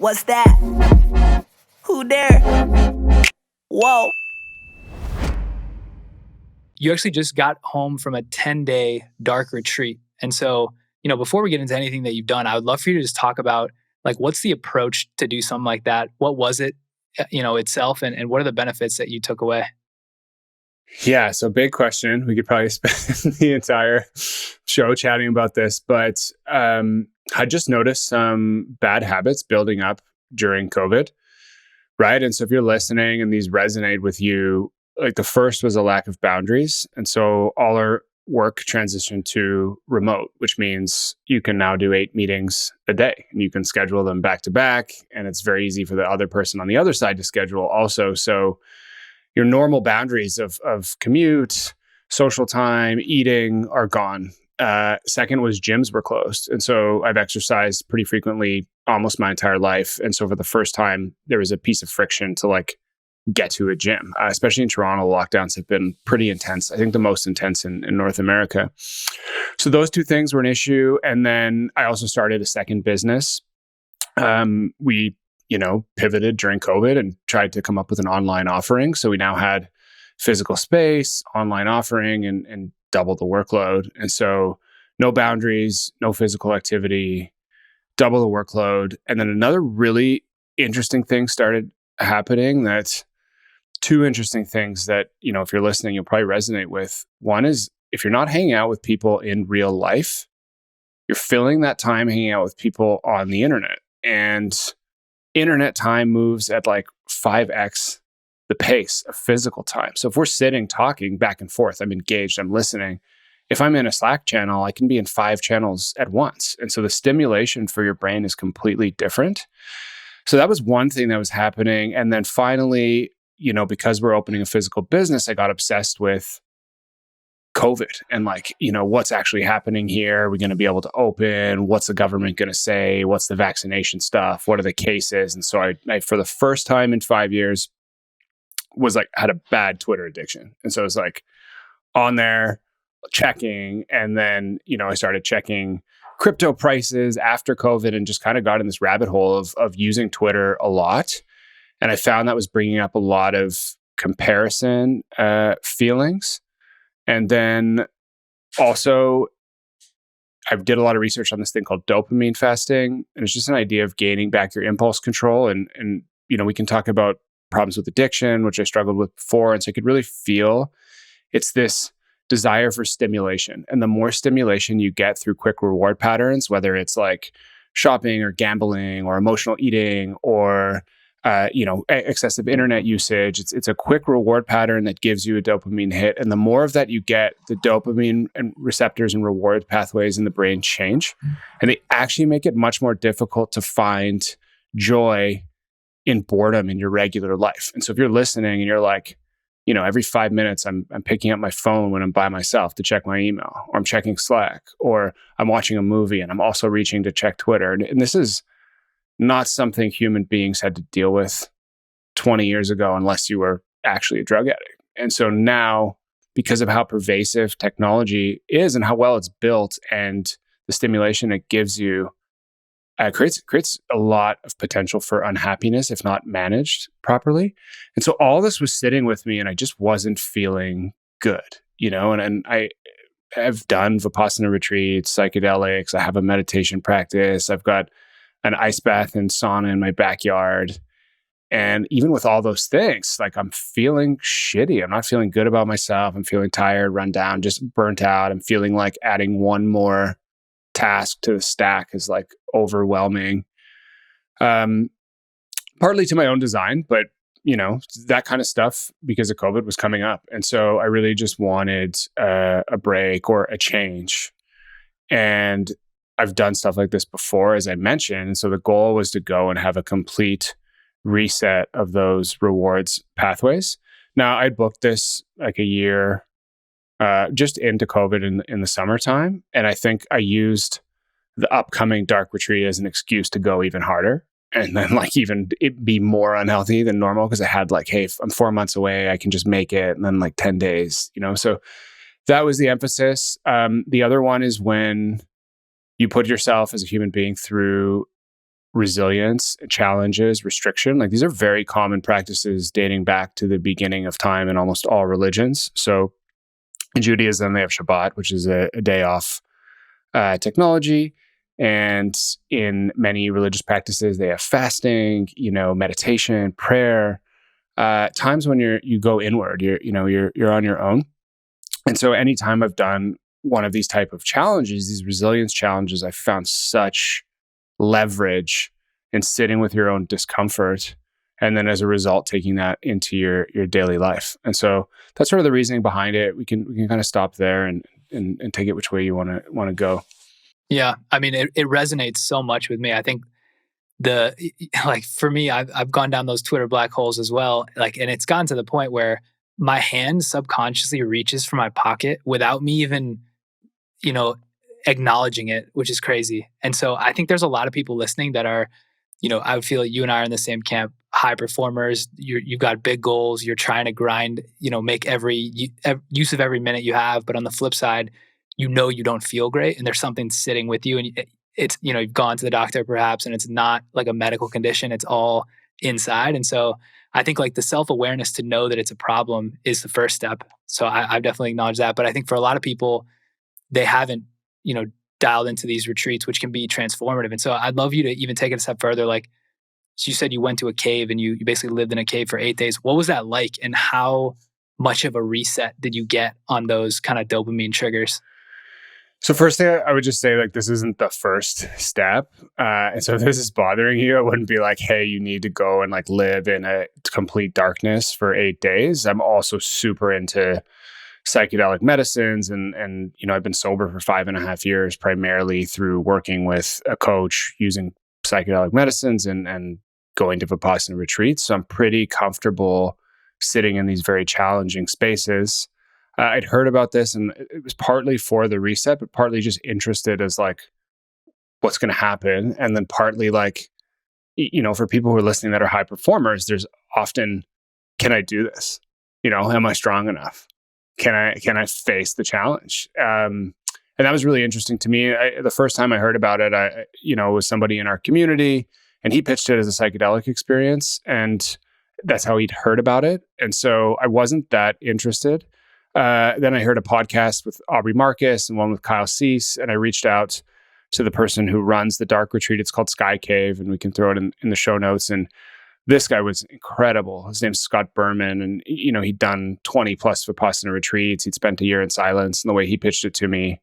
What's that? Who there? Whoa. You actually just got home from a 10-day dark retreat. And so, before we get into anything that you've done, I would love for you to just talk about, what's the approach to do something like that? What was it, itself, and what are the benefits that you took away? Yeah, so big question. We could probably spend the entire show chatting about this, but I just noticed some bad habits building up during COVID, right? And so if you're listening and these resonate with you, like the first was a lack of boundaries. And so all our work transitioned to remote, which means you can now do 8 meetings a day and you can schedule them back to back. And it's very easy for the other person on the other side to schedule also. So your normal boundaries of commute, social time, eating are gone. Second was gyms were closed. And so I've exercised pretty frequently almost my entire life. And so for the first time, there was a piece of friction to get to a gym, especially in Toronto. Lockdowns have been pretty intense. I think the most intense in North America. So those two things were an issue. And then I also started a second business. We pivoted during COVID and tried to come up with an online offering. So we now had physical space, online offering, and double the workload. And so no boundaries, no physical activity, double the workload. And then another really interesting thing started happening. That's 2 interesting things that, if you're listening, you'll probably resonate with. One is if you're not hanging out with people in real life, you're filling that time hanging out with people on the internet. And internet time moves at 5x the pace of physical time. So if we're sitting talking back and forth, I'm engaged, I'm listening. If I'm in a Slack channel, I can be in 5 channels at once. And so the stimulation for your brain is completely different. So that was one thing that was happening. And then finally, because we're opening a physical business, I got obsessed with COVID and what's actually happening here? Are we going to be able to open? What's the government going to say? What's the vaccination stuff? What are the cases? And so I for the first time in 5 years, had a bad Twitter addiction. And so I was on there checking. And then, I started checking crypto prices after COVID and just kind of got in this rabbit hole of using Twitter a lot. And I found that was bringing up a lot of comparison feelings. And then also, I did a lot of research on this thing called dopamine fasting. And it's just an idea of gaining back your impulse control. And we can talk about problems with addiction, which I struggled with before. And so I could really feel it's this desire for stimulation. And the more stimulation you get through quick reward patterns, whether it's shopping or gambling or emotional eating or excessive internet usage. It's a quick reward pattern that gives you a dopamine hit. And the more of that you get, the dopamine and receptors and reward pathways in the brain change. And they actually make it much more difficult to find joy in boredom in your regular life. And so if you're listening and you're every 5 minutes, I'm picking up my phone when I'm by myself to check my email, or I'm checking Slack, or I'm watching a movie and I'm also reaching to check Twitter. And this is not something human beings had to deal with 20 years ago unless you were actually a drug addict. And so now, because of how pervasive technology is and how well it's built and the stimulation it gives you, creates a lot of potential for unhappiness if not managed properly. And so all this was sitting with me and I just wasn't feeling good, and I have done Vipassana retreats, psychedelics. I have a meditation practice. I've got an ice bath and sauna in my backyard. And even with all those things, I'm feeling shitty. I'm not feeling good about myself. I'm feeling tired, run down, just burnt out. I'm feeling like adding one more task to the stack is overwhelming. Partly to my own design, but that kind of stuff because of COVID was coming up. And so I really just wanted a break or a change. And I've done stuff like this before, as I mentioned. And so the goal was to go and have a complete reset of those rewards pathways. Now, I booked this a year just into COVID in the summertime. And I think I used the upcoming dark retreat as an excuse to go even harder and then even it be more unhealthy than normal because I had hey, if I'm 4 months away, I can just make it. And then 10 days, so that was the emphasis. The other one is when you put yourself as a human being through resilience, challenges, restriction. Like these are very common practices dating back to the beginning of time in almost all religions. So in Judaism, they have Shabbat, which is a day off technology. And in many religious practices, they have fasting, meditation, prayer, times when you go inward, you're on your own. And so anytime I've done one of these type of challenges, these resilience challenges, I've found such leverage in sitting with your own discomfort, and then as a result taking that into your daily life. And so that's sort of the reasoning behind it. We can kind of stop there and take it which way you want to go. Yeah, I mean, it resonates so much with me. I think for me, I've gone down those Twitter black holes as well. And it's gotten to the point where my hand subconsciously reaches for my pocket without me even, acknowledging it, which is crazy. And so I think there's a lot of people listening that are, I would feel like you and I are in the same camp, high performers. You've got big goals. You're trying to grind, make every use of every minute you have. But on the flip side, you don't feel great, and there's something sitting with you, and it's, you've gone to the doctor perhaps, and it's not like a medical condition. It's all inside. And so I think like the self-awareness to know that it's a problem is the first step. So I've definitely acknowledged that. But I think for a lot of people, they haven't, dialed into these retreats, which can be transformative. And so I'd love you to even take it a step further. Like, so you said you went to a cave and you basically lived in a cave for 8 days. What was that like? And how much of a reset did you get on those kind of dopamine triggers? So first thing I would just say, like, this isn't the first step. And so if this is bothering you, I wouldn't be like, hey, you need to go and like live in a complete darkness for 8 days. I'm also super into psychedelic medicines, and I've been sober for 5.5 years, primarily through working with a coach using psychedelic medicines and going to Vipassana retreats. So I'm pretty comfortable sitting in these very challenging spaces. I'd heard about this, and it was partly for the reset, but partly just interested as like what's going to happen, and then partly like, for people who are listening that are high performers, there's often, can I do this? Am I strong enough? Can I face the challenge? And that was really interesting to me. The first time I heard about it, it was somebody in our community, and he pitched it as a psychedelic experience, and that's how he'd heard about it. And so I wasn't that interested. Then I heard a podcast with Aubrey Marcus and one with Kyle Cease, and I reached out to the person who runs the dark retreat. It's called Sky Cave, and we can throw it in the show notes. And this guy was incredible. His name's Scott Berman, and he'd done 20 plus Vipassana retreats. He'd spent a year in silence, and the way he pitched it to me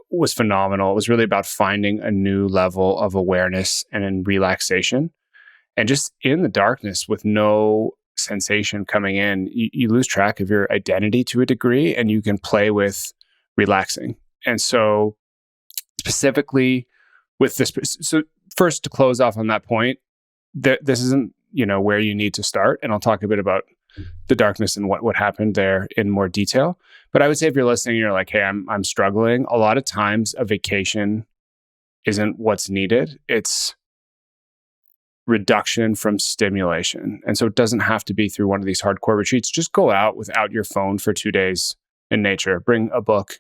was phenomenal. It was really about finding a new level of awareness and in relaxation, and just in the darkness with no sensation coming in, you lose track of your identity to a degree, and you can play with relaxing. And so specifically with this, so first, to close off on that point, this isn't, where you need to start. And I'll talk a bit about the darkness and what happened there in more detail. But I would say if you're listening, you're like, hey, I'm struggling. A lot of times a vacation isn't what's needed. It's reduction from stimulation. And so it doesn't have to be through one of these hardcore retreats. Just go out without your phone for 2 days in nature. Bring a book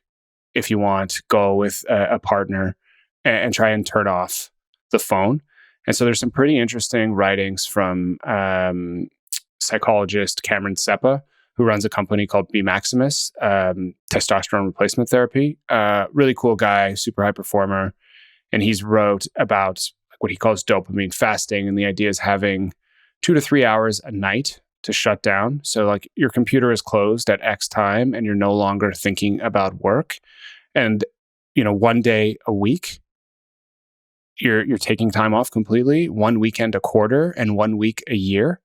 if you want. Go with a partner and try and turn off the phone. And so there's some pretty interesting writings from psychologist Cameron Seppa, who runs a company called B Maximus, testosterone replacement therapy. Really cool guy, super high performer. And he's wrote about what he calls dopamine fasting. And the idea is having 2 to 3 hours a night to shut down. So like your computer is closed at X time and you're no longer thinking about work. And, 1 day a week, you're taking time off completely, 1 weekend a quarter, and 1 week a year.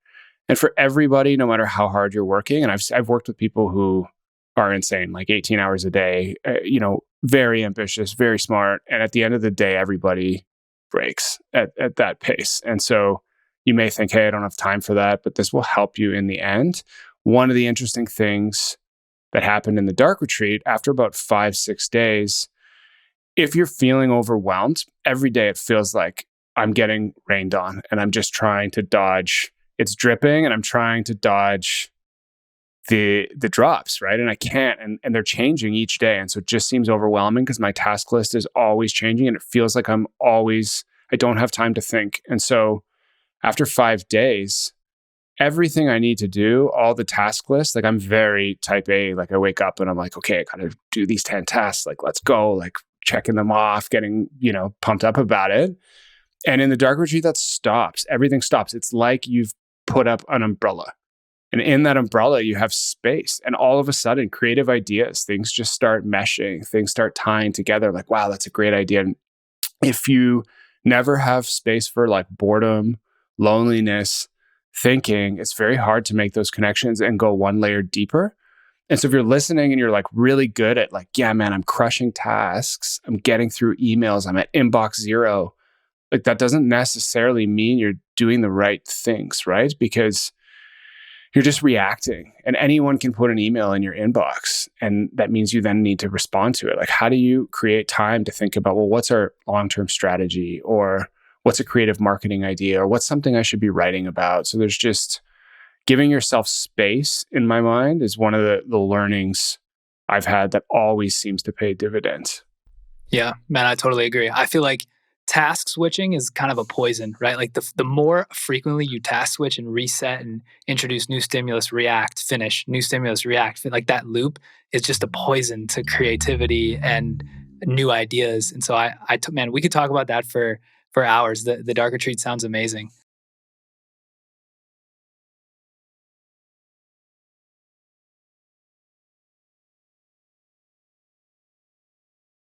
And for everybody, no matter how hard you're working, and I've worked with people who are insane, like 18 hours a day, very ambitious, very smart. And at the end of the day, everybody breaks at that pace. And so you may think, hey, I don't have time for that, but this will help you in the end. One of the interesting things that happened in the dark retreat, after about 5-6 days, if you're feeling overwhelmed, every day it feels like I'm getting rained on and I'm just trying to dodge. It's dripping and I'm trying to dodge the drops, right? And I can't, and they're changing each day. And so it just seems overwhelming because my task list is always changing and it feels like I'm always I don't have time to think. And so after 5 days, everything I need to do, all the task lists, like I'm very type A. Like I wake up and I'm like, okay, I gotta do these 10 tasks. Like, let's go, like checking them off, getting, pumped up about it. And in the dark retreat, that stops. Everything stops. It's like you've put up an umbrella. And in that umbrella, you have space. And all of a sudden, creative ideas, things just start meshing, things start tying together. Like, wow, that's a great idea. And if you never have space for like boredom, loneliness, thinking, it's very hard to make those connections and go one layer deeper. And so if you're listening and you're like really good at like, yeah, man, I'm crushing tasks, I'm getting through emails, I'm at inbox zero, like that doesn't necessarily mean you're doing the right things, right? Because you're just reacting, and anyone can put an email in your inbox, and that means you then need to respond to it. Like, how do you create time to think about, well, what's our long-term strategy, or what's a creative marketing idea, or what's something I should be writing about? So there's just giving yourself space, in my mind, is one of the learnings I've had that always seems to pay dividends. Yeah, man, I totally agree. I feel like task switching is kind of a poison, right? Like the more frequently you task switch and reset and introduce new stimulus, react, finish, new stimulus, react, like that loop is just a poison to creativity and new ideas. And so man, we could talk about that for hours. The dark retreat sounds amazing.